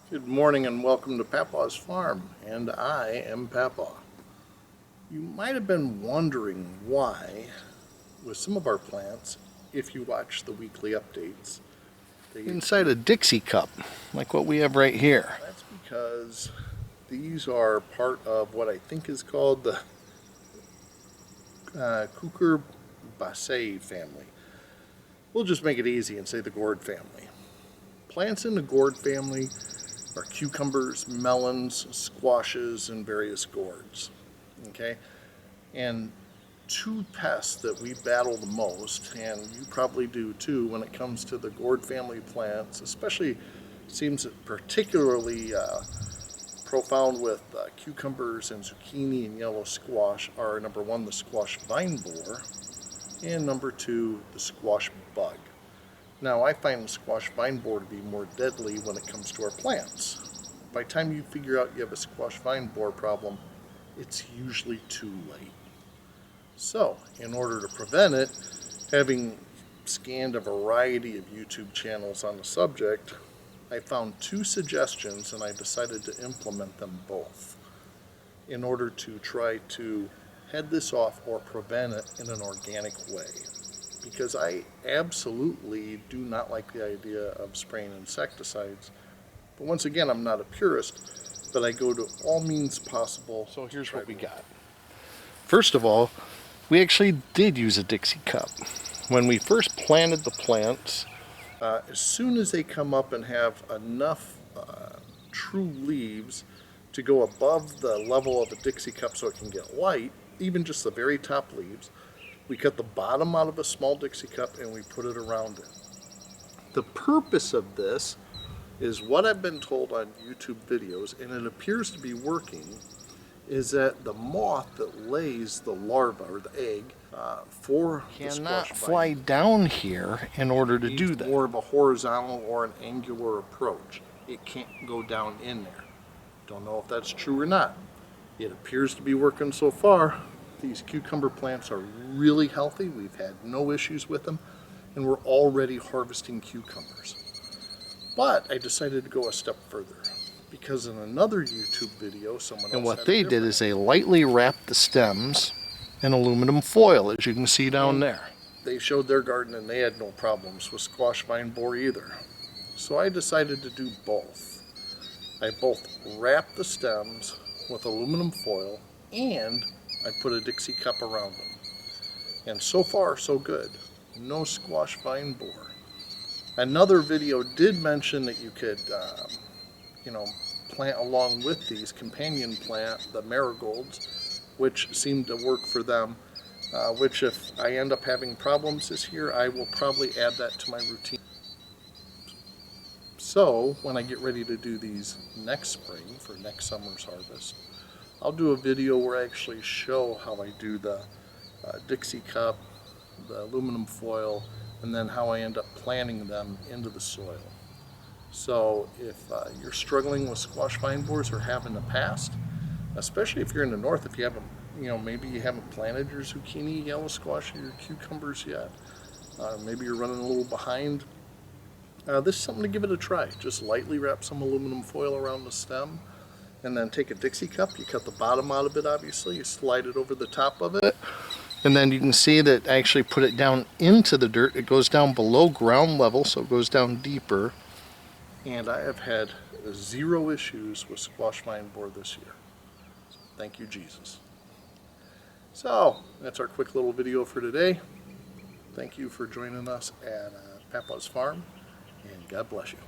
Good morning and welcome to Papa's Farm, and I am Papa. You might have been wondering why, with some of our plants, if you watch the weekly updates, inside a Dixie cup, like what we have right here. That's because these are part of what I think is called the Cucurbitaceae family. We'll just make it easy and say the gourd family. Plants in the gourd family are cucumbers, melons, squashes, and various gourds. Okay, and two pests that we battle the most, and you probably do too, when it comes to the gourd family plants, especially seems particularly profound with cucumbers and zucchini and yellow squash, are number one, the squash vine borer, and number two, the squash bug. Now, I find the squash vine borer to be more deadly when it comes to our plants. By the time you figure out you have a squash vine borer problem, it's usually too late. So, in order to prevent it, having scanned a variety of YouTube channels on the subject, I found two suggestions and I decided to implement them both in order to try to head this off or prevent it in an organic way. Because I absolutely do not like the idea of spraying insecticides. But once again, I'm not a purist, but I go to all means possible. So here's what we got. First of all, we actually did use a Dixie cup. When we first planted the plants, as soon as they come up and have enough true leaves to go above the level of a Dixie cup so it can get light, even just the very top leaves, we cut the bottom out of a small Dixie cup and we put it around it. The purpose of this is what I've been told on YouTube videos, and it appears to be working, is that the moth that lays the larva or the egg for the squash fly down here in order to do that. More of a horizontal or an angular approach. It can't go down in there. Don't know if that's true or not. It appears to be working so far. These cucumber plants are really healthy. We've had no issues with them, and we're already harvesting cucumbers. But I decided to go a step further because in another YouTube video, someone else and what they did is they lightly wrapped the stems in aluminum foil, as you can see down there. They showed their garden and they had no problems with squash vine borer either. So I decided to do both. I both wrapped the stems with aluminum foil and I put a Dixie cup around them. And so far, so good. No squash vine borer. Another video did mention that you could, plant along with these, companion plant, the marigolds, which seemed to work for them, which if I end up having problems this year, I will probably add that to my routine. So, when I get ready to do these next spring, for next summer's harvest, I'll do a video where I actually show how I do the Dixie cup, the aluminum foil, and then how I end up planting them into the soil. So if you're struggling with squash vine borers or have in the past, especially if you're in the north, if you haven't, maybe you haven't planted your zucchini, yellow squash, or your cucumbers yet, maybe you're running a little behind, this is something to give it a try. Just lightly wrap some aluminum foil around the stem, and then take a Dixie cup, you cut the bottom out of it obviously, you slide it over the top of it, and then you can see that I actually put it down into the dirt. It goes down below ground level, so it goes down deeper, and I have had zero issues with squash vine borer this year. Thank you, Jesus. So, that's our quick little video for today. Thank you for joining us at Papa's Farm, and God bless you.